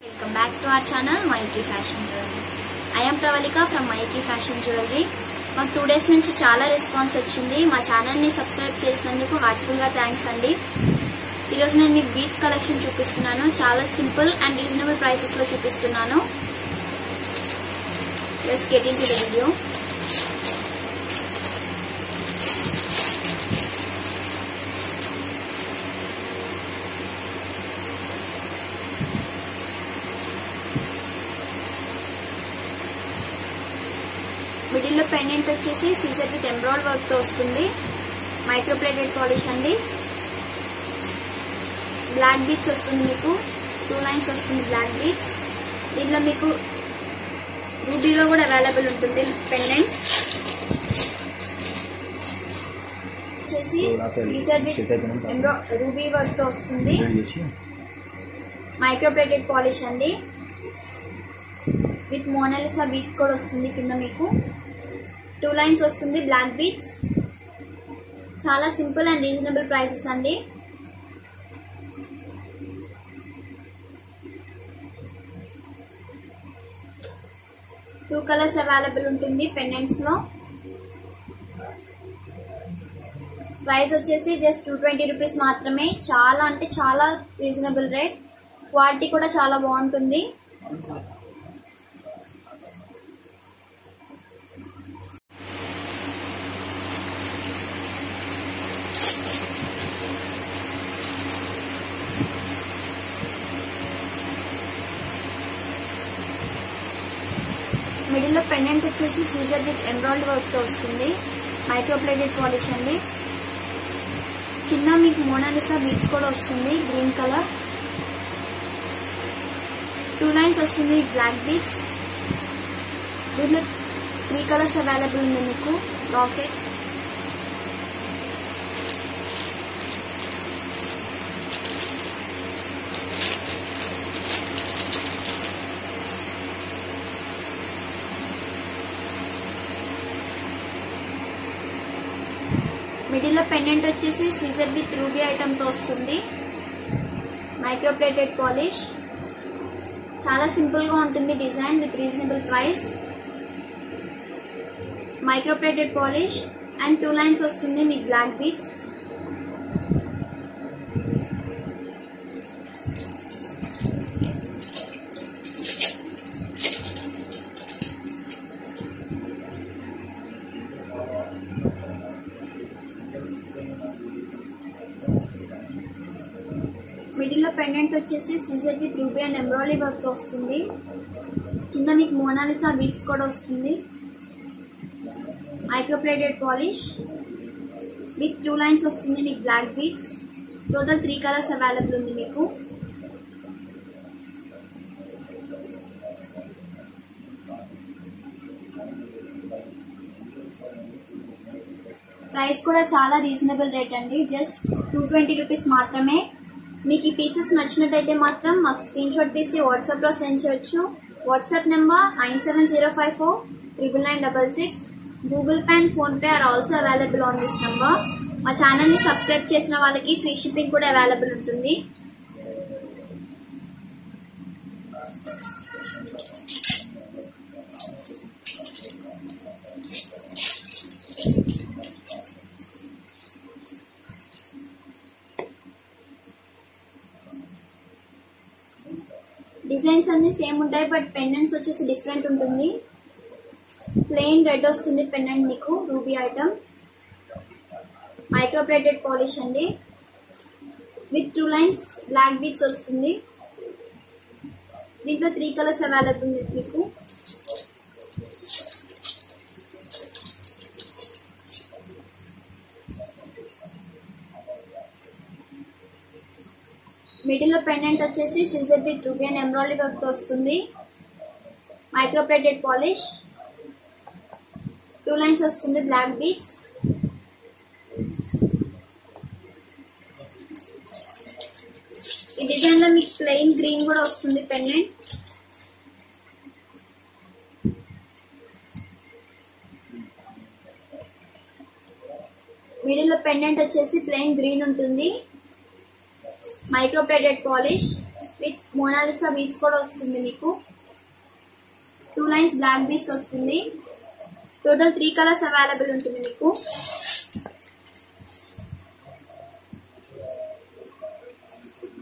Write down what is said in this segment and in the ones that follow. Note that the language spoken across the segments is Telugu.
Welcome back to our channel Mayuki Fashion Jewelry. I am Pravalika from Mayuki Fashion Jewelry. మాకు 2 days నుంచి చాలా రెస్పాన్స్ వచ్చింది. మా ఛానల్ ని సబ్స్క్రైబ్ చేసినందుకు హార్ట్ఫుల్ గా థాంక్స్ అండి. ఈ రోజు నేను మీకు బీడ్స్ కలెక్షన్ చూపిస్తున్నాను. చాలా సింపుల్ అండ్ రీజనబుల్ ప్రైసెస్ లో చూపిస్తున్నాను. Let's get into the video. Middle లో పెండెంట్ వచ్చేసి సీజర్ విత్ ఎంబ్రాయిడ్ వర్క్ తో వస్తుంది. మైక్రో ప్లేటెడ్ పాలిష్ అండి. బ్లాక్ బీడ్స్ వస్తుంది, మీకు 2 లైన్స్ వస్తుంది బ్లాక్ బీడ్స్. దీంట్లో మీకు రూబీలో కూడా అవైలబుల్ ఉంటుంది పెండెంట్. వచ్చేసి సీజర్ విత్ రూబీ వర్క్ తో వస్తుంది. మైక్రో ప్లేటెడ్ పాలిష్ అండి. విత్ మోనాలిసా బీడ్స్ కూడా వస్తుంది. కింద మీకు 2 లైన్స్ వస్తుంది బ్లాక్ బీడ్స్. చాలా సింపుల్ అండ్ రీజనబుల్ ప్రైసెస్ అండి. టూ కలర్స్ అవైలబుల్ ఉంటుంది పెండెంట్స్ లో. ప్రైస్ వచ్చేసి జస్ట్ 220 రూపీస్ మాత్రమే. చాలా అంటే చాలా రీజనబుల్ రేట్. క్వాలిటీ కూడా చాలా బాగుంటుంది. మిడిల్ లో పెండెంట్ వచ్చేసి సీజర్ విత్ ఎంబ్రాయిడ్ వర్క్ తో వస్తుంది. మైక్రో ప్లేటెడ్ పాలిష్ అండి. కింద మీకు మోనాలిసా బీడ్స్ కూడా వస్తుంది గ్రీన్ కలర్. 2 లైన్స్ వస్తుంది బ్లాక్ బీడ్స్. దీంట్లో 3 కలర్స్ అవైలబుల్ ఉంది మీకు. లాకెట్, మిడిల్ లో పెండెంట్ వచ్చేసి సీజర్ విత్ రూబీ ఐటమ్ తో వస్తుంది. Micro plated polish. చాలా సింపుల్ గా ఉంటుంది design with reasonable price. Micro plated polish and 2 lines వస్తుంది మీకు బ్లాక్ బీడ్స్. మిడిల్ లో పెండెంట్ వచ్చేసి Caesar with ruby and embroidery work తో వస్తుంది. కింద మీకు మోనాలిసా బీడ్స్ కూడా వస్తుంది. Micro plated polish with 2 lines వస్తుంది మీకు black beads. Total 3 colours available ఉంది మీకు. ప్రైస్ కూడా చాలా రీజనబుల్ రేట్ అండి. జస్ట్ 220 రూపీస్ మాత్రమే. మీకు ఈ పీసెస్ నచ్చినట్టయితే మాత్రం మాకు స్క్రీన్ షాట్ తీసి వాట్సాప్ లో సెండ్ చేయొచ్చు. WhatsApp number 9704499966. Google Pay and PhonePe are also available on this number. మా ఛానల్ ని సబ్స్క్రైబ్ చేసిన వాళ్ళకి ఫ్రీ షిప్పింగ్ కూడా అవైలబుల్ ఉంటుంది. డిజైన్స్ అన్ని సేమ్ ఉంటాయి, బట్ పెండెంట్స్ వచ్చేసి డిఫరెంట్ ఉంటుంది. ప్లెయిన్ రెడ్ వస్తుంది పెండెంట్ మీకు. Ruby item. Micro plated polish అండి. విత్ 2 లైన్స్ బ్లాక్ బీడ్స్ వస్తుంది. దీంట్లో 3 కలర్స్ అవైలబుల్ ఉంది మీకు. మిడిల్ లో పెండెంట్ వచ్చేసి Caesar with ruby and embroidery work తో వస్తుంది. Micro plated polish. 2 లైన్స్ వస్తుంది బ్లాక్ బీడ్స్. ఈ డిజైన్ లో మీకు ప్లెయిన్ గ్రీన్ కూడా వస్తుంది పెండెంట్. మిడిల్ లో పెండెంట్ వచ్చేసి ప్లెయిన్ గ్రీన్ ఉంటుంది. Micro plated polish with Mona Lisa beads కూడా వస్తుంది మీకు. 2 లైన్స్ బ్లాక్ బీడ్స్ వస్తుంది. టోటల్ 3 కలర్స్ అవైలబుల్ ఉంటుంది మీకు.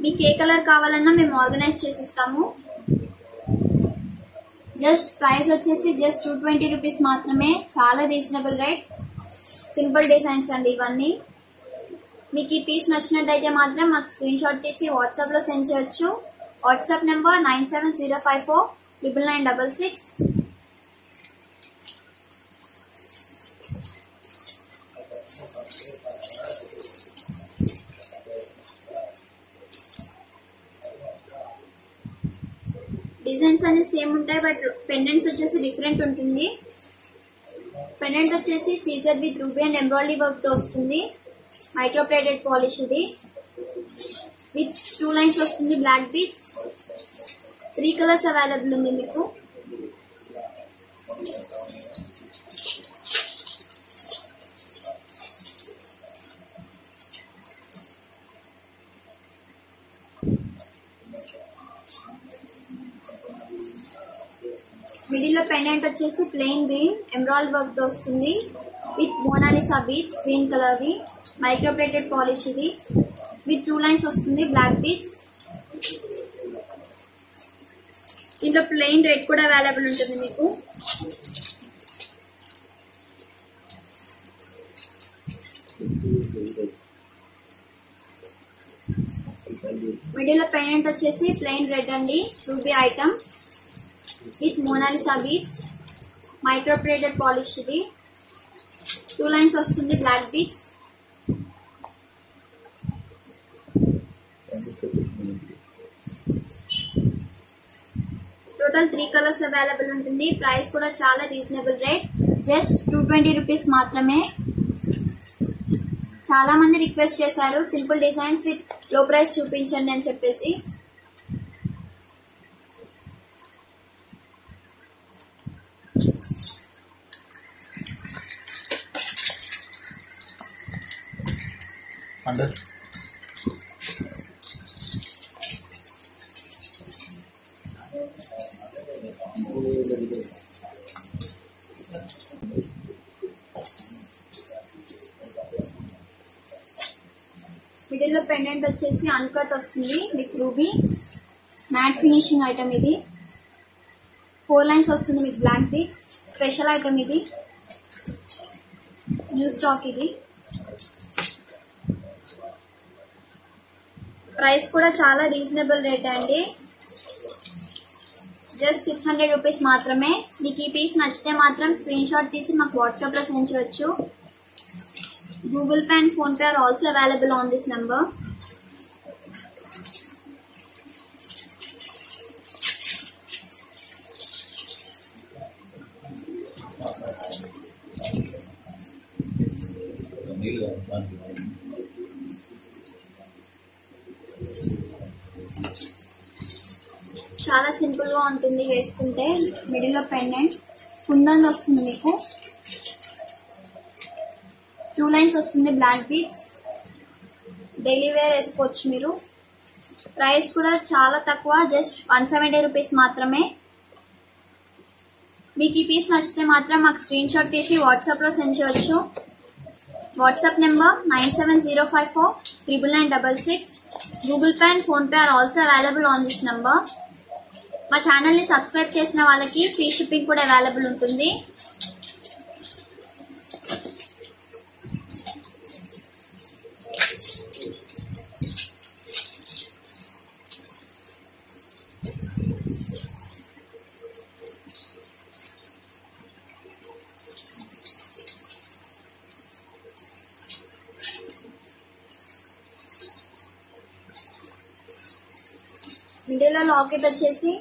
మీకు ఏ కలర్ కావాలన్నా మేము ఆర్గనైజ్ చేసిస్తాము. జస్ట్ ప్రైస్ వచ్చేసి జస్ట్ 220 రూపీస్ మాత్రమే. చాలా రీజనబుల్ రేట్. సింపుల్ డిజైన్స్ అండి ఇవన్నీ. మీకు ఈ పీస్ నచ్చినట్టయితే మాత్రం మాకు స్క్రీన్ షాట్ తీసి వాట్సాప్ లో సెండ్ చేయొచ్చు. WhatsApp number 9705499966. డిజైన్స్ అన్ని సేమ్ ఉంటాయి, బట్ పెండెంట్స్ వచ్చేసి డిఫరెంట్ ఉంటుంది. పెండెంట్ వచ్చేసి Caesar with ruby and embroidery work తో వస్తుంది. మైక్రో ప్లేటెడ్ పాలిష్ ఇది. విత్ 2 లైన్స్ వస్తుంది బ్లాక్ బీడ్స్. 3 కలర్స్ అవైలబుల్ ఉంది మీకు. మిడిల్ లో పెండెంట్ వచ్చేసి ప్లెయిన్ గ్రీన్ ఎంబ్రాయిడరీ వర్క్ తో వస్తుంది. With Mona Lisa beads green colour ది. మైక్రో ప్లేటెడ్ పాలిష్ ఇది. విత్ 2 లైన్స్ వస్తుంది బ్లాక్ బీడ్స్. దీంట్లో ప్లెయిన్ రెడ్ కూడా అవైలబుల్ ఉంటుంది మీకు. మిడిల్ లో పెండెంట్ వచ్చేసి ప్లెయిన్ రెడ్ అండి. Ruby item with Mona Lisa beads. Micro plated polish ఇది. 2 లైన్స్ వస్తుంది black beads. Total 3 colours available ఉంటుంది. ప్రైస్ కూడా చాలా రీజనబుల్ రేట్. జస్ట్ 220 రూపీస్ మాత్రమే. చాలా మంది రిక్వెస్ట్ చేశారు simple designs with low price చూపించండి అని చెప్పేసి. మిడిల్ లో పెండెంట్ వచ్చేసి అన్కట్ వస్తుంది with ruby. Matte finishing item ఇది. 4 లైన్స్ వస్తుంది with black beads. Special item ఇది. న్యూ స్టాక్ ఇది. ప్రైస్ కూడా చాలా రీజనబుల్ రేట్ అండి. జస్ట్ 600 రూపీస్ మాత్రమే. మీకు ఈ పీస్ నచ్చితే మాత్రం స్క్రీన్ షాట్ తీసి మాకు వాట్సాప్ లో సెండ్ చేయొచ్చు. Google Pay and PhonePe are also available on this number. చాలా సింపుల్ గా ఉంటుంది వేసుకుంటే. మిడిల్ లో పెండెంట్ కుందన్ వస్తుంది మీకు. 2 లైన్స్ వస్తుంది బ్లాక్ బీడ్స్. డైలీ వేర్ వేసుకోవచ్చు మీరు. ప్రైస్ కూడా చాలా తక్కువ. జస్ట్ 170 రూపీస్ మాత్రమే. మీకు ఈ పీస్ నచ్చితే మాత్రం మాకు స్క్రీన్ షాట్ తీసి వాట్సాప్ లో సెండ్ చేయొచ్చు. WhatsApp number 9705499966. Google Pay and PhonePe are also available on this number. మా ఛానల్ ని సబ్స్క్రైబ్ చేసిన వాళ్ళకి ఫ్రీ షిప్పింగ్ కూడా అవైలబుల్ ఉంటుంది. మిడిల్ లో లాకెట్ వచ్చేసి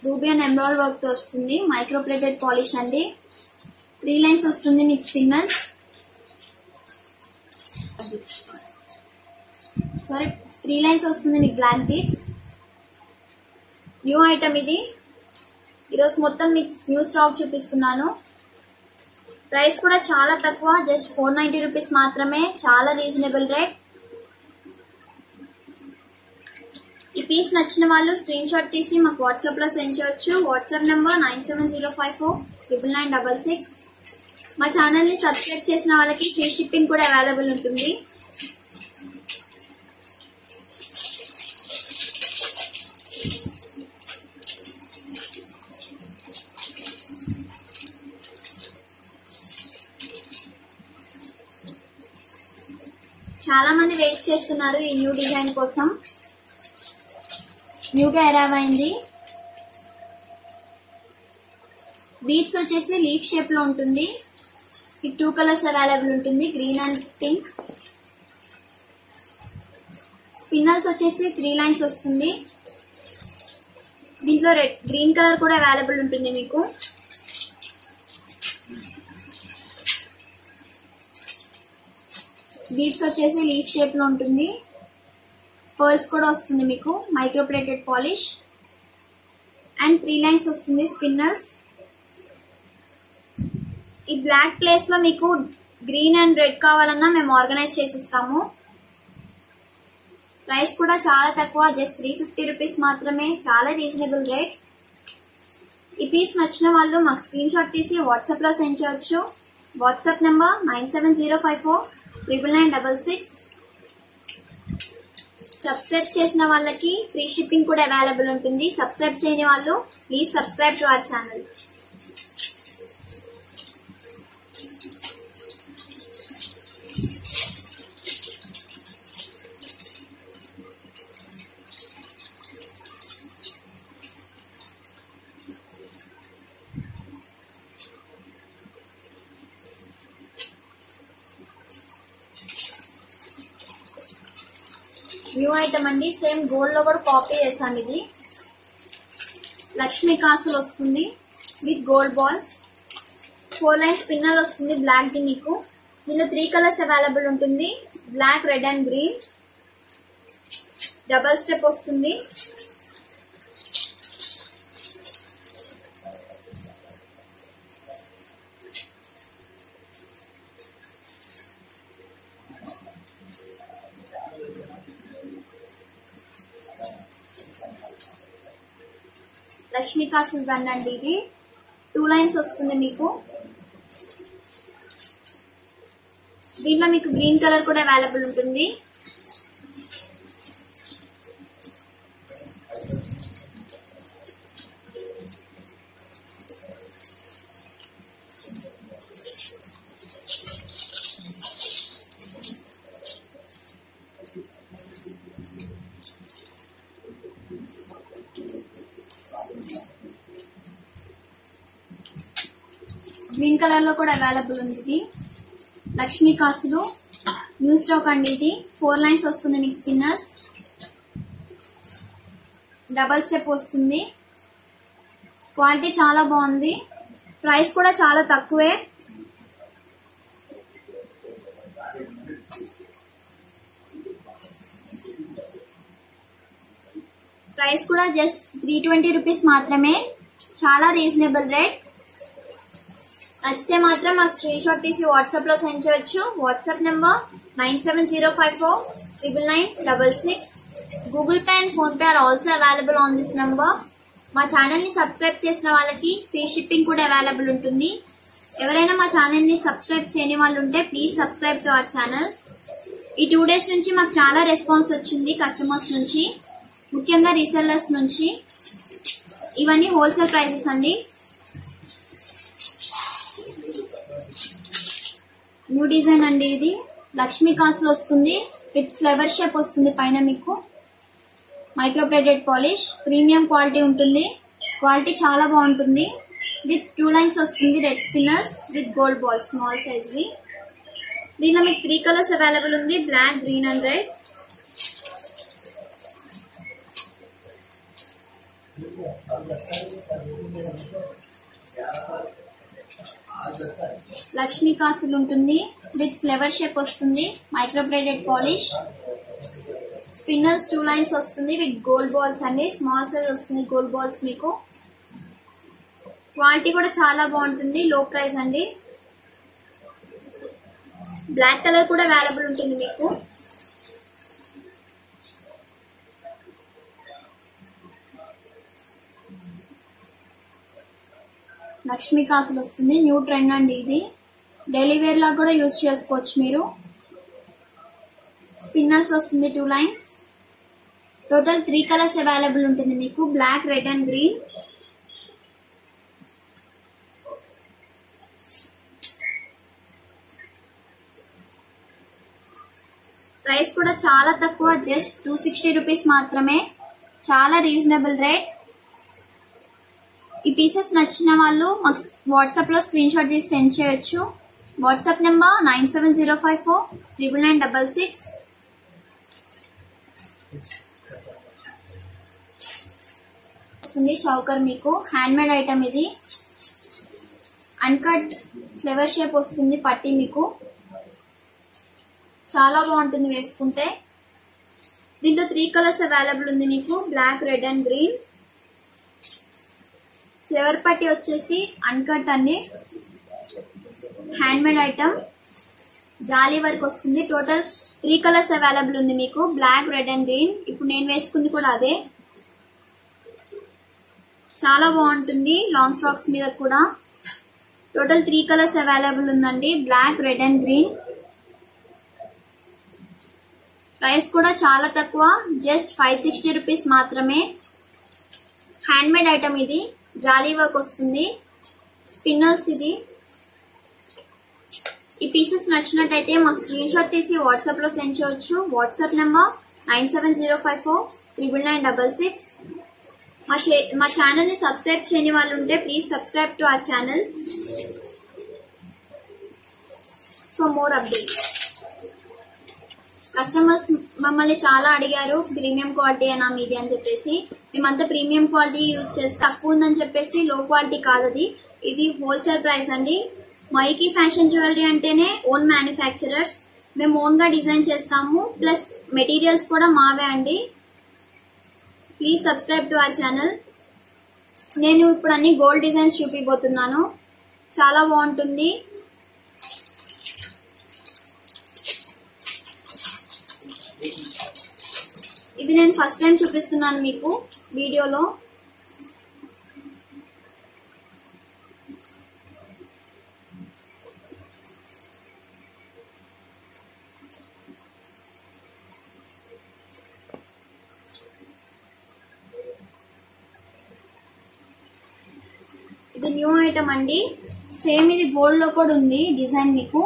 రూబీ అండ్ ఎంబ్రాయిడరీ వర్క్ తో వస్తుంది. మైక్రో ప్లేటెడ్ పాలిష్ అండి. 3 లైన్స్ వస్తుంది మీకు స్పిన్నర్స్. సారీ 3 లైన్స్ వస్తుంది మీకు బ్లాక్ బీడ్స్. న్యూ ఐటమ్ ఇది. ఈరోజు మొత్తం మీకు న్యూ స్టాక్ చూపిస్తున్నాను. ప్రైస్ కూడా చాలా తక్కువ. జస్ట్ 490 రూపీస్ మాత్రమే. చాలా రీజనబుల్ రేట్. ఈ పీస్ నచ్చిన వాళ్ళు స్క్రీన్ షాట్ తీసి మాకు వాట్సాప్ లో సెండ్ చేయొచ్చు. WhatsApp number 9705499966. మా ఛానల్ ని సబ్స్క్రైబ్ చేసిన వాళ్ళకి ఫ్రీ షిప్పింగ్ కూడా అవైలబుల్ ఉంటుంది. చాలా మంది వెయిట్ చేస్తున్నారు ఈ న్యూ డిజైన్ కోసం. న్యూగా అరైవ్ అయింది. బీడ్స్ వచ్చేసి లీఫ్ షేప్ లో ఉంటుంది. ఈ 2 కలర్స్ అవైలబుల్ ఉంటుంది, గ్రీన్ అండ్ పింక్. స్పిన్నల్స్ వచ్చేసి 3 లైన్స్ వస్తుంది. దీంట్లో గ్రీన్ కలర్ కూడా అవైలబుల్ ఉంటుంది మీకు. బీడ్స్ వచ్చేసి లీఫ్ షేప్ లో ఉంటుంది. పర్ల్స్ కూడా వస్తుంది మీకు, micro plated polish and 3 lines వస్తుంది స్పిన్నర్స్. ఈ బ్లాక్ ప్లేస్ లో మీకు గ్రీన్ అండ్ రెడ్ కావాలన్నా మేము ఆర్గనైజ్ చేసిస్తాము. ప్రైస్ కూడా చాలా తక్కువ, జస్ట్ 350 రూపీస్ మాత్రమే, చాలా రీజనబుల్ రేట్. ఈ పీస్ నచ్చిన వాళ్ళు మాకు స్క్రీన్ షాట్ తీసి వాట్సాప్ లో సెండ్ చేయొచ్చు. WhatsApp number 9705499966. సబ్స్క్రైబ్ చేసిన వాళ్ళకి ఫ్రీ షిప్పింగ్ కూడా అవైలబుల్ ఉంటుంది. సబ్స్క్రైబ్ చేయని వాళ్ళు please subscribe to our channel. New item అండి, సేమ్ గోల్డ్ లో కూడా కాపీ చేసాం. ఇది లక్ష్మీ కాసులు వస్తుంది with gold balls. 4 lines spinner వస్తుంది బ్లాక్ ది మీకు. దీనిలో 3 కలర్స్ అవైలబుల్ ఉంటుంది, black, red and green. Double step వస్తుంది. లక్ష్మీ కాసులు దండ అండి ఇది. 2 లైన్స్ వస్తుంది మీకు. దీంట్లో మీకు గ్రీన్ కలర్ కూడా అవైలబుల్ ఉంటుంది. గ్రీన్ కలర్ లో కూడా అవైలబుల్ ఉంది. ఇది లక్ష్మీ కాసులు న్యూ స్టాక్ అండి. ఇది 4 లైన్స్ వస్తుంది మీకు స్పిన్నర్స్. డబల్ స్టెప్ వస్తుంది. క్వాలిటీ చాలా బాగుంది. ప్రైస్ కూడా చాలా తక్కువే. ప్రైస్ కూడా జస్ట్ 320 రూపీస్ మాత్రమే, చాలా రీజనబుల్ రేట్. నచ్చితే మాత్రం మాకు స్క్రీన్ షాట్ తీసి వాట్సాప్ లో సెండ్ చేయొచ్చు. WhatsApp number 9705499966. Google Pay and PhonePe are also available on this number. మా ఛానల్ ని సబ్స్క్రైబ్ చేసిన వాళ్ళకి ఫ్రీ షిప్పింగ్ కూడా అవైలబుల్ ఉంటుంది. ఎవరైనా మా ఛానల్ ని సబ్స్క్రైబ్ చేయని వాళ్ళు ఉంటే please subscribe to our channel. ఈ 2 డేస్ నుంచి మాకు చాలా రెస్పాన్స్ వచ్చింది కస్టమర్స్ నుంచి, ముఖ్యంగా రీసెల్లర్స్ నుంచి. ఇవన్నీ హోల్సేల్ ప్రైసెస్ అండి. న్యూ డిజైన్ అండి ఇది. లక్ష్మీ కాసులు వస్తుంది విత్ ఫ్లవర్ షేప్ వస్తుంది పైన మీకు. Micro plated polish, premium quality ఉంటుంది. క్వాలిటీ చాలా బాగుంటుంది. విత్ 2 లైన్స్ వస్తుంది, red spinners with gold balls small size వి. దీనిలో మీకు 3 కలర్స్ అవైలబుల్ ఉంది, black, green and red. Lakshmi కాసులు ఉంటుంది విత్ ఫ్లవర్ షేప్ వస్తుంది, micro plated polish. Spinners 2 lines వస్తుంది విత్ గోల్డ్ బాల్స్ అండి, స్మాల్ సైజ్ వస్తుంది గోల్డ్ బాల్స్ మీకు. క్వాలిటీ కూడా చాలా బాగుంటుంది, లో ప్రైస్ అండి. బ్లాక్ కలర్ కూడా అవైలబుల్ ఉంటుంది మీకు. లక్ష్మీ కాసులు వస్తుంది. న్యూ ట్రెండ్ అండి ఇది. డైలీ వేర్ లా కూడా యూజ్ చేసుకోవచ్చు మీరు. స్పిన్నల్స్ వస్తుంది 2 లైన్స్. టోటల్ 3 కలర్స్ అవైలబుల్ ఉంటుంది మీకు, black, red and green. Price కూడా చాలా తక్కువ, జస్ట్ 260 రూపీస్ మాత్రమే. చాలా రీజనబుల్ రేట్. ఈ పీసెస్ నచ్చిన వాళ్ళు మాకు వాట్సాప్ లో స్క్రీన్ షాట్ తీసి సెండ్ చేయొచ్చు. WhatsApp number 9705499966. వస్తుంది చౌకర్ మీకు, హ్యాండ్ మేడ్ ఐటమ్ ఇది. అన్కట్ ఫ్లవర్ షేప్ వస్తుంది పట్టి మీకు, చాలా బాగుంటుంది వేసుకుంటే. దీంట్లో 3 కలర్స్ అవైలబుల్ ఉంది మీకు, black, red and green. Flower పట్టి వచ్చేసి అన్కట్ అండి, handmade item, jali work వస్తుంది. టోటల్ 3 కలర్స్ అవైలబుల్ ఉంది మీకు, బ్లాక్, రెడ్ అండ్ గ్రీన్. ఇప్పుడు నేను వేసుకుంది కూడా అదే. చాలా బాగుంటుంది లాంగ్ ఫ్రాక్స్ మీద కూడా. టోటల్ 3 కలర్స్ అవైలబుల్ ఉందండి, black, red and green. Price కూడా చాలా తక్కువ, జస్ట్ 560 రూపీస్ మాత్రమే. హ్యాండ్ మేడ్ ఐటమ్ ఇది, జాలీ వర్క్ వస్తుంది. స్పిన్నల్స్ ఇది. ఈ పీసెస్ నచ్చినట్టయితే మాకు స్క్రీన్ షాట్ తీసి వాట్సాప్ లో సెండ్ చేయొచ్చు. WhatsApp number 9705499966. మా ఛానల్ ని సబ్స్క్రైబ్ చేయని వాళ్ళు ఉంటే please subscribe to our channel for more updates. Customers మమ్మల్ని చాలా అడిగారు ప్రీమియం క్వాలిటీ అయినా మీది అని చెప్పేసి. మేమంతా ప్రీమియం క్వాలిటీ యూజ్ చేసి తక్కువ ఉందని చెప్పేసి లో క్వాలిటీ కాదది. ఇది హోల్సేల్ ప్రైస్ అండి. మైకీ ఫ్యాషన్ జ్యువెలరీ అంటేనే ఓన్ మ్యానుఫ్యాక్చరర్స్. మేము ఓన్ గా డిజైన్ చేస్తాము, ప్లస్ మెటీరియల్స్ కూడా మావే అండి. Please subscribe to our channel. నేను ఇప్పుడు అన్ని గోల్డ్ డిజైన్స్ చూపిపోతున్నాను, చాలా బాగుంటుంది. ఇది నేను ఫస్ట్ టైం చూపిస్తున్నాను మీకు వీడియోలో. ఇది న్యూ ఐటమ్ అండి, సేమ్ ఇది గోల్డ్ లో కూడా ఉంది డిజైన్ మీకు.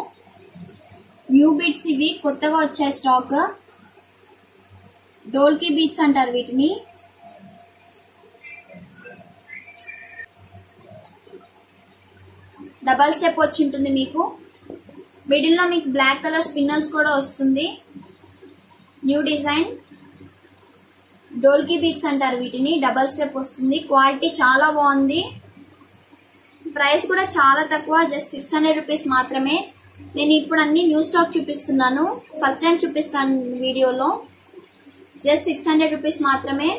న్యూ బీట్స్ ఇవి, కొత్తగా వచ్చాయి స్టాక్. డోల్కీ బీట్స్ అంటారు వీటిని. డబల్ స్టెప్ వచ్చి ఉంటుంది మీకు. మిడిల్ లో మీకు బ్లాక్ కలర్ స్పిన్నల్స్ కూడా వస్తుంది. న్యూ డిజైన్, డోల్కీ బీట్స్ అంటారు వీటిని. డబల్ స్టెప్ వస్తుంది. క్వాలిటీ చాలా బాగుంది. ప్రైస్ కూడా చాలా తక్కువ, జస్ట్ 600 రూపీస్ మాత్రమే. నేను ఇప్పుడు అన్ని న్యూ స్టాక్ చూపిస్తున్నాను, ఫస్ట్ టైం చూపిస్తాను వీడియోలో. జస్ట్ 600 రూపీస్ మాత్రమే.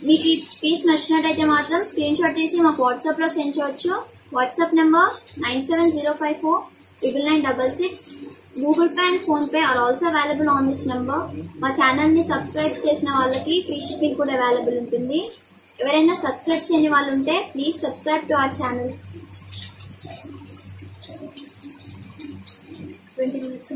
మీకు ఈ పీస్ నచ్చినట్టయితే మాత్రం స్క్రీన్ షాట్ తీసి మాకు వాట్సాప్ లో సెండ్ చేయొచ్చు. WhatsApp number 9705499966. Google Pay and PhonePe are also available on this number. మా ఛానల్ ని సబ్స్క్రైబ్ చేసిన వాళ్ళకి ఫ్రీ షిప్పింగ్ కూడా అవైలబుల్ ఉంటుంది. ఎవరైనా సబ్స్క్రైబ్ చేయని వాళ్ళు ఉంటే please subscribe to our channel. 20 minutes.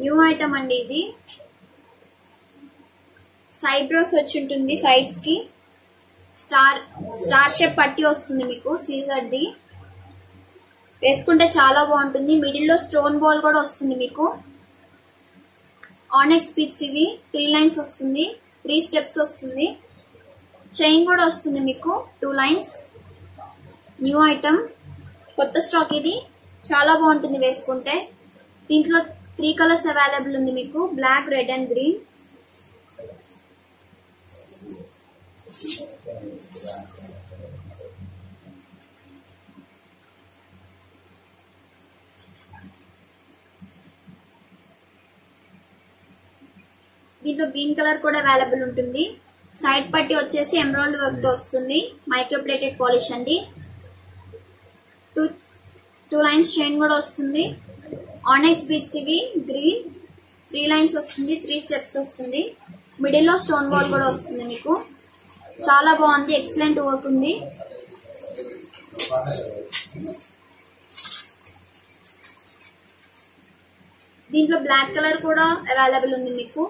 New item అండి ఇది. సైడ్ బ్రోస్ వచ్చి ఉంటుంది, సైడ్స్ కి స్టార్ షేప్ పట్టి వస్తుంది మీకు, సీజర్ ది. వేసుకుంటే చాలా బాగుంటుంది. మిడిల్ లో స్టోన్ బాల్ కూడా వస్తుంది మీకు. ఆనెక్స్ బీట్స్ ఇవి, 3 లైన్స్ వస్తుంది, 3 స్టెప్స్ వస్తుంది. చైన్ కూడా వస్తుంది మీకు 2 లైన్స్. న్యూ ఐటమ్, కొత్త స్టాక్ ఇది. చాలా బాగుంటుంది వేసుకుంటే. దీంట్లో 3 కలర్స్ అవైలబుల్ ఉంది మీకు, బ్లాక్, రెడ్ అండ్ గ్రీన్. దీంట్లో గ్రీన్ కలర్ కూడా అవైలబుల్ ఉంటుంది. సైడ్ పట్టి వచ్చేసి ఎంబ్రాయిడరీ వర్క్ తో వస్తుంది. మైక్రోప్లేటెడ్ పాలిష్ అండి. టూ లైన్స్ చైన్ కూడా వస్తుంది. ఆనెక్స్ బీడ్స్ ఇవి గ్రీన్ 3 లైన్స్ వస్తుంది. 3 స్టెప్స్ వస్తుంది. మిడిల్ లో స్టోన్ బాల్ కూడా వస్తుంది మీకు. చాలా బాగుంది. ఎక్సలెంట్ వర్క్ ఉంది. దీంట్లో బ్లాక్ కలర్ కూడా అవైలబుల్ ఉంది మీకు.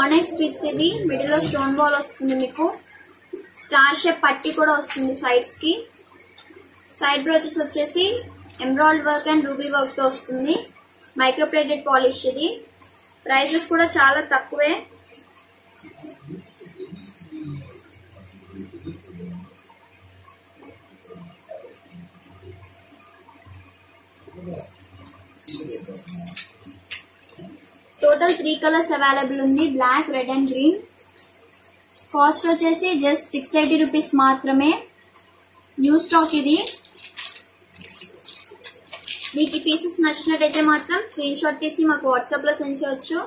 ఆనెక్స్ బీడ్స్ ఇవి మిడిల్ లో స్టోన్ బాల్ వస్తుంది మీకు. స్టార్ షేప్ పట్టి కూడా వస్తుంది సైడ్స్ కి. సైడ్ బ్రోచెస్ వచ్చేసి embroidery work and ruby work తో వస్తుంది. మైక్రోప్లేటెడ్ పాలిష్ ఇది. ప్రైసెస్ కూడా చాలా తక్కువే. టోటల్ 3 కలర్స్ అవైలబుల్ ఉంది. Black, red and green. Cost వచ్చేసి జస్ట్ 680 రూపీస్ మాత్రమే. న్యూ స్టాక్ ఇది. మీకు ఈ పీసెస్ నచ్చినట్టయితే మాత్రం స్క్రీన్ షాట్ తీసి మాకు వాట్సాప్ లో సెండ్ చేయొచ్చు.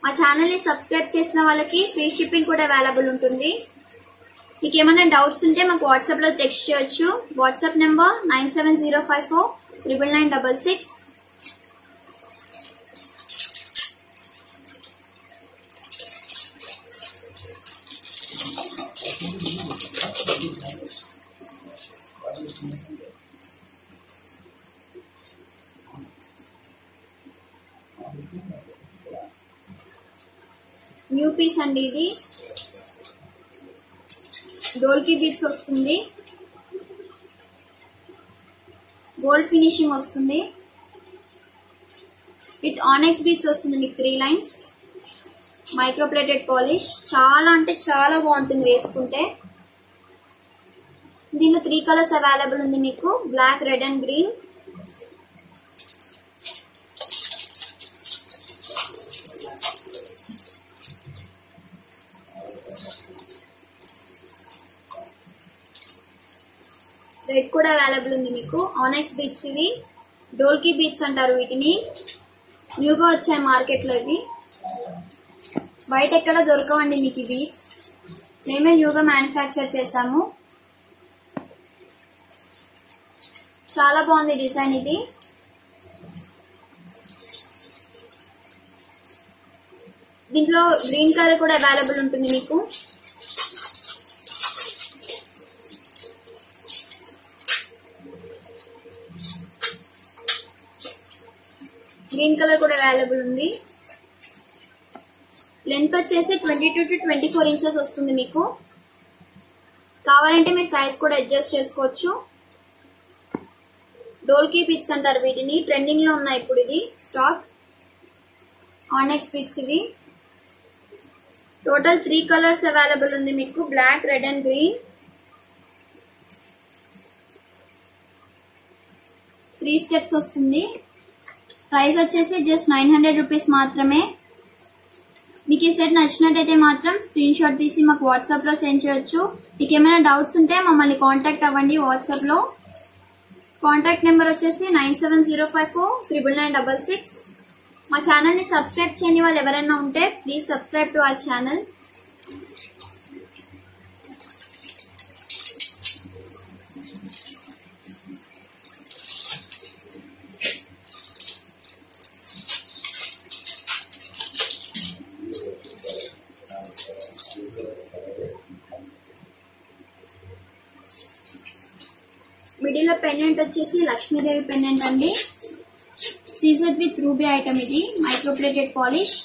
మా ఛానల్ ని సబ్స్క్రైబ్ చేసిన వాళ్ళకి ఫ్రీ షిప్పింగ్ కూడా అవైలబుల్ ఉంటుంది. మీకు ఏమైనా డౌట్స్ ఉంటే మాకు వాట్సాప్ లో టెక్స్ట్ చేయొచ్చు. WhatsApp number 9705499966. న్యూ పీస్ అండి ఇది. డోల్కీ బీడ్స్ వస్తుంది. గోల్డ్ ఫినిషింగ్ వస్తుంది. విత్ ఆనెక్స్ బీడ్స్ వస్తుంది మీకు 3 లైన్స్. Microplated polish. చాలా అంటే చాలా బాగుంటుంది వేసుకుంటే. దీనిలో 3 కలర్స్ అవైలబుల్ ఉంది మీకు. Black, red and green. Red కూడా అవైలబుల్ ఉంది మీకు. ఆనెక్స్ బీడ్స్ ఇవి. డోల్కీ బీడ్స్ అంటారు వీటిని. న్యూగా వచ్చాయి మార్కెట్ లో ఇవి. బయట ఎక్కడ దొరకవండి మీకు ఈ బీడ్స్. మేమే న్యూగా మ్యానుఫ్యాక్చర్ చేసాము. చాలా బాగుంది డిజైన్ ఇది. దీంట్లో గ్రీన్ కలర్ కూడా అవైలబుల్ ఉంటుంది మీకు. గ్రీన్ కలర్ కూడా అవైలబుల్ ఉంది. లెంత్ వచ్చేసి 22 to 24 ఇంచెస్ వస్తుంది మీకు. కావాలంటే మీరు సైజ్ కూడా అడ్జస్ట్ చేసుకోవచ్చు. డోల్కీ బీడ్స్ అంటారు వీటిని. ట్రెండింగ్ లో ఉన్నాయి ఇప్పుడు ఇది స్టాక్. ఆనెక్స్ బీడ్స్ ఇవి. టోటల్ 3 కలర్స్ అవైలబుల్ ఉంది మీకు. Black, red and green. 3 steps వస్తుంది. ప్రైస్ వచ్చేసి జస్ట్ 900 రూపీస్ మాత్రమే. మీకు ఈ సెట్ నచ్చినట్టయితే మాత్రం స్క్రీన్ షాట్ తీసి మాకు వాట్సాప్ లో సెండ్ చేయొచ్చు. మీకు ఏమైనా డౌట్స్ ఉంటే మమ్మల్ని కాంటాక్ట్ అవ్వండి వాట్సాప్ లో. కాంటాక్ట్ నెంబర్ వచ్చేసి 9705499966. మా ఛానల్ ని సబ్స్క్రైబ్ చేయని వాళ్ళు ఎవరైనా ఉంటే please subscribe to our channel. Middle లో పెండెంట్ వచ్చేసి లక్ష్మీదేవి పెండెంట్ అండి. సీజెడ్ విత్ రూబీ ఐటమ్ ఇది. Micro plated polish.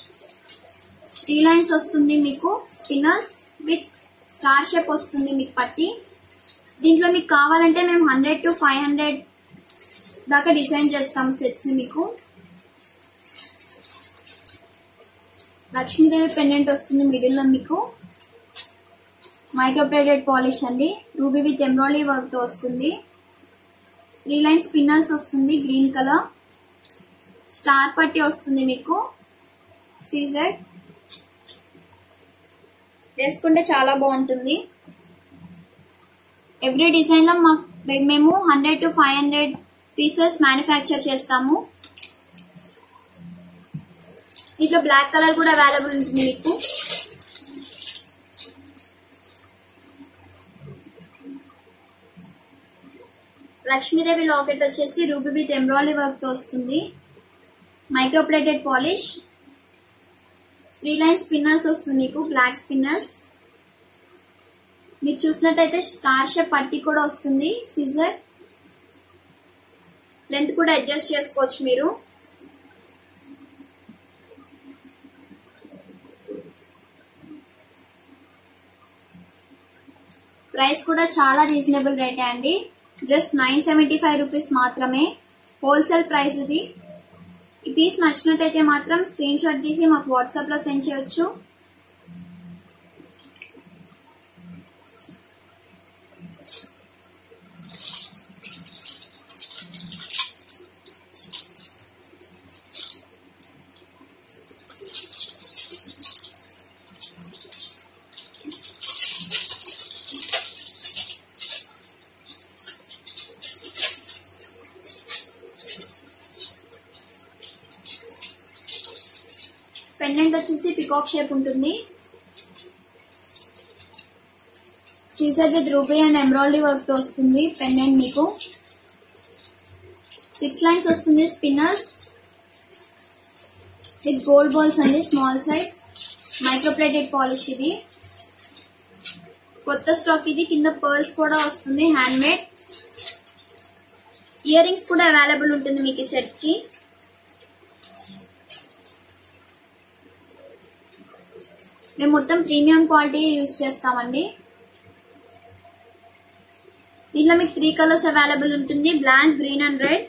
3 లైన్స్ వస్తుంది మీకు. స్పిన్నర్స్ విత్ స్టార్ షేప్ వస్తుంది మీకు పట్టి. దీంట్లో మీకు కావాలంటే మేము 100 to 500 దాకా డిజైన్ చేస్తాం సెట్స్ ని మీకు. లక్ష్మీదేవి పెండెంట్ వస్తుంది మిడిల్ లో మీకు. మైక్రోప్లేటెడ్ పాలిష్ అండి. రూబీ విత్ ఎంబ్రాయిడరీ వర్క్ తో వస్తుంది. 3 లైన్స్ స్పిన్నర్స్ వస్తుంది గ్రీన్ కలర్. స్టార్ పట్టి వస్తుంది మీకు. సీజెడ్ వేసుకుంటే చాలా బాగుంటుంది. ఎవ్రీ డిజైన్ లో మేము 100 to 500 పీసెస్ మ్యానుఫ్యాక్చర్ చేస్తాము. దీంట్లో బ్లాక్ కలర్ కూడా అవైలబుల్ ఉంటుంది మీకు. లక్ష్మీదేవి లాకెట్ వచ్చేసి రూబీ విత్ ఎంబ్రాయిడరీ వర్క్ తో వస్తుంది. Micro plated polish, 3 line spinners వస్తుంది మీకు, బ్లాక్ స్పిన్నర్స్. మీరు చూసినట్టయితే స్టార్ షేప్ పట్టీ కూడా వస్తుంది. సిజర్ లెంత్ కూడా అడ్జస్ట్ చేసుకోవచ్చు మీరు. ప్రైస్ కూడా చాలా రీజనబుల్ రేటే అండి, జస్ట్ 975 రూపీస్ మాత్రమే. హోల్సేల్ ప్రైస్ ఇది. ఈ పీస్ నచ్చినట్టయితే మాత్రం స్క్రీన్ షాట్ తీసి మాకు వాట్సాప్ లో సెండ్ చేయొచ్చు. పెండెంట్ వచ్చేసి పికాక్ షేప్ ఉంటుంది. సీజర్ with ruby and embroidery work తో వస్తుంది పెండెంట్ మీకు. 6 లైన్స్ వస్తుంది స్పిన్నర్స్ విత్ గోల్డ్ బాల్స్ అండి, small size. Micro plated polish ఇది, కొత్త స్టాక్ ఇది. కింద పర్ల్స్ కూడా వస్తుంది హ్యాండ్ మేడ్. ఇయర్ రింగ్స్ కూడా అవైలబుల్ ఉంటుంది మీకు ఈ సెట్ కి. మేము మొత్తం ప్రీమియం క్వాలిటీ యూజ్ చేస్తామండి. దీనిలో మీకు 3 కలర్స్ అవైలబుల్ ఉంటుంది, black, green and red.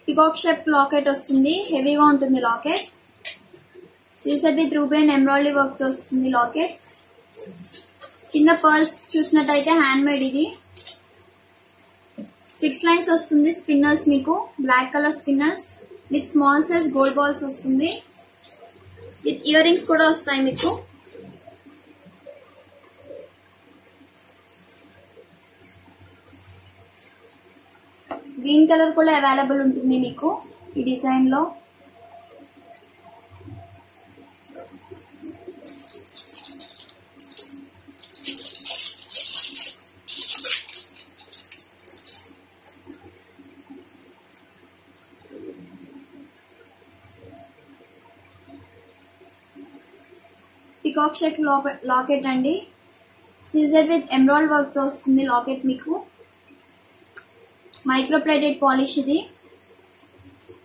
Peacock shape locket వస్తుంది, హెవీగా ఉంటుంది లాకెట్. సీజర్ with ruby and embroidery work తో వస్తుంది లాకెట్. కింద పర్ల్స్ చూసినట్టయితే హ్యాండ్ మేడ్ ఇది. 6 లైన్స్ వస్తుంది స్పిన్నర్స్ మీకు, black colour spinners with small size gold balls వస్తుంది. విత్ ఇయర్ రింగ్స్ కూడా వస్తాయి మీకు. గ్రీన్ కలర్ కూడా అవైలబుల్ ఉంటుంది మీకు ఈ డిజైన్ లో. పికాక్ షేప్ లాకెట్ అండి, సీజర్ విత్ ఎంబ్రాయిడరీ వర్క్ తో వస్తుంది లాకెట్ మీకు. మైక్రో ప్లేటెడ్ పాలిష్ ఇది.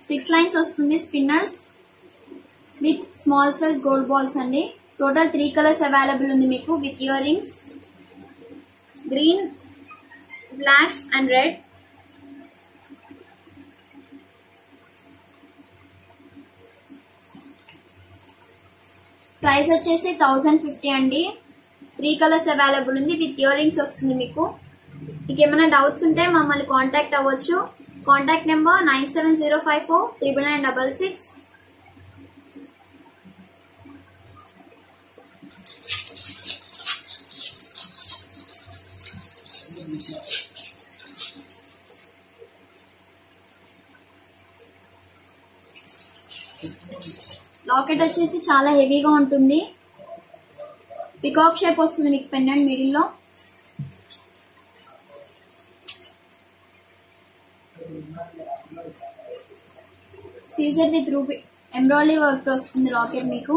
6 లైన్స్ వస్తుంది spinners with small size gold balls అండి. టోటల్ 3 కలర్స్ అవైలబుల్ ఉంది మీకు with earrings, green, black and red. Price వచ్చేసి 1050 అండి. 3 కలర్స్ అవైలబుల్ ఉంది విత్ ఇయర్ రింగ్స్ వస్తుంది మీకు. మీకు ఏమైనా డౌట్స్ ఉంటే మమ్మల్ని కాంటాక్ట్ అవ్వచ్చు. Contact number 9705499966. లాకెట్ వచ్చేసి చాలా హెవీగా ఉంటుంది. పికాక్ షేప్ వస్తుంది మీకు పెండెంట్ మిడిల్ లో. సీజర్ విత్ రూబీ ఎంబ్రాయిడరీ వర్క్ తో వస్తుంది లాకెట్ మీకు.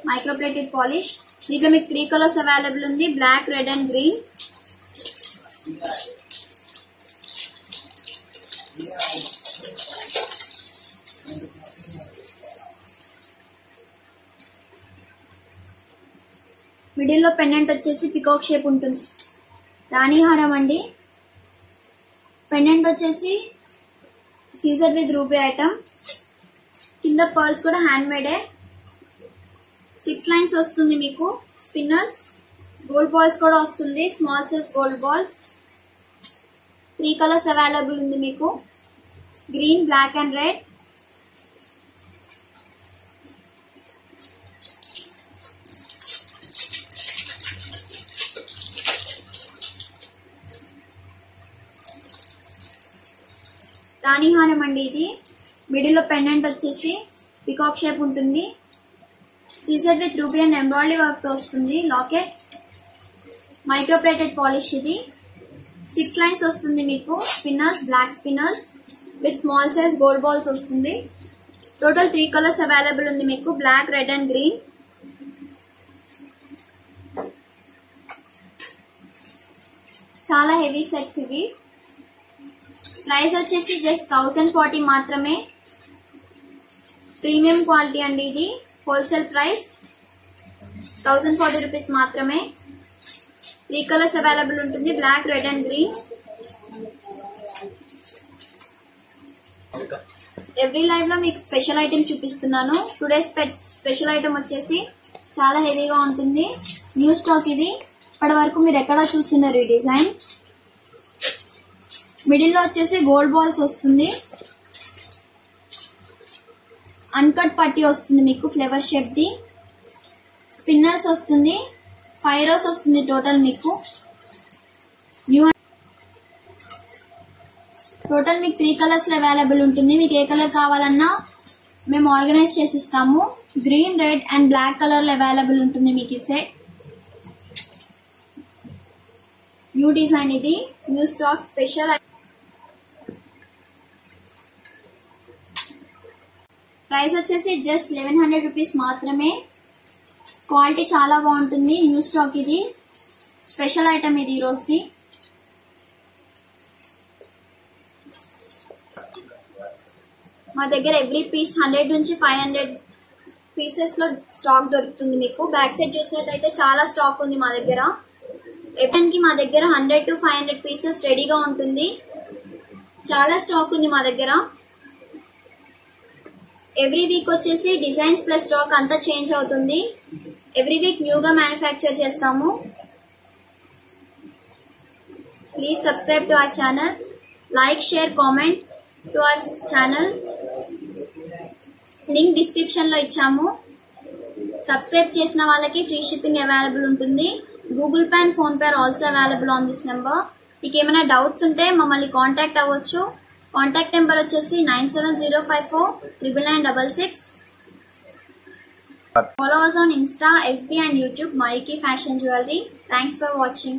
Micro plated polish. దీంట్లో మీకు 3 కలర్స్ అవైలబుల్ ఉంది, black, red and green. Middle లో పెండెంట్ వచ్చేసి పికాక్ షేప్ ఉంటుంది, రాణిహారం అండి. పెండెంట్ వచ్చేసి సీజర్ విత్ రూబీ ఐటమ్. కింద పర్ల్స్ కూడా హ్యాండ్ మేడే. 6 లైన్స్ వస్తుంది మీకు స్పిన్నర్స్. గోల్డ్ బాల్స్ కూడా వస్తుంది, small size gold balls. 3 colours available ఉంది మీకు, గ్రీన్, బ్లాక్ అండ్ రెడ్. రాణిహారం అండి ఇది. మిడిల్లో పెండెంట్ వచ్చేసి పికాక్ షేప్ ఉంటుంది. CZ with ruby and embroidery work తో వస్తుంది. లాకెట్ మైక్రో ప్లేటెడ్ పాలిష్ ఇది. 6 లైన్స్ వస్తుంది మీకు. Spinners black spinners with small size gold balls వస్తుంది. టోటల్ 3 కలర్స్ అవైలబుల్ ఉంది మీకు, బ్లాక్, రెడ్ అండ్ గ్రీన్. చాలా హెవీ సెట్స్ ఇవి. ప్రైస్ వచ్చేసి జస్ట్ 1040 మాత్రమే. ప్రీమియం క్వాలిటీ అండి ఇది. హోల్సేల్ ప్రైస్ 1040 రూపీస్ మాత్రమే. 3 కలర్స్ అవైలబుల్ ఉంటుంది, black, red and green. Every live లో మీకు స్పెషల్ ఐటమ్ చూపిస్తున్నాను. టుడే స్పెషల్ ఐటమ్ వచ్చేసి చాలా హెవీగా ఉంటుంది. న్యూ స్టాక్ ఇది. ఇప్పటి వరకు మీరు ఎక్కడ చూస్తున్నారు ఈ డిజైన్. మిడిల్ లో వచ్చేసి గోల్డ్ బాల్స్ వస్తుంది. అన్కట్ పట్టీ వస్తుంది మీకు ఫ్లేవర్ షేప్ ది. స్పిన్నర్స్ వస్తుంది. 5 రోస్ వస్తుంది టోటల్ మీకు. టోటల్ మీకు 3 కలర్స్ లో అవైలబుల్ ఉంటుంది. మీకు ఏ కలర్ కావాలన్నా మేము ఆర్గనైజ్ చేసి ఇస్తాము. Green, red and black colour లో అవైలబుల్ ఉంటుంది మీకు ఈ సెట్. న్యూ డిజైన్ ఇది. New stock special. ప్రైస్ వచ్చేసి జస్ట్ 1100 రూపీస్ మాత్రమే. క్వాలిటీ చాలా బాగుంటుంది. న్యూ స్టాక్ ఇది. స్పెషల్ ఐటమ్ ఇది ఈ రోజుది. మా దగ్గర ఎవ్రీ పీస్ 100 నుంచి 500 పీసెస్ లో స్టాక్ దొరుకుతుంది మీకు. బ్యాక్ సైడ్ చూసినట్టయితే చాలా స్టాక్ ఉంది మా దగ్గర. ఎప్పటికి మా దగ్గర 100 to 500 పీసెస్ రెడీగా ఉంటుంది. చాలా స్టాక్ ఉంది మా దగ్గర. ఎవ్రీ వీక్ వచ్చేసి డిజైన్స్ ప్లస్ స్టాక్ అంతా చేంజ్ అవుతుంది. ఎవ్రీ వీక్ న్యూగా మ్యానుఫ్యాక్చర్ చేస్తాము. Please subscribe to our channel. Like, share, comment to our channel. Link description లో ఇచ్చాము. సబ్స్క్రైబ్ చేసిన వాళ్ళకి ఫ్రీ షిప్పింగ్ అవైలబుల్ ఉంటుంది. Google Pay and PhonePe are also available on this number. మీకు ఏమైనా డౌట్స్ ఉంటే మమ్మల్ని కాంటాక్ట్ అవ్వచ్చు. కాంటాక్ట్ నెంబర్ వచ్చేసి 9704999966. Follow us on Insta, FB and YouTube, Mayuki Fashion Jewelry. Thanks for watching.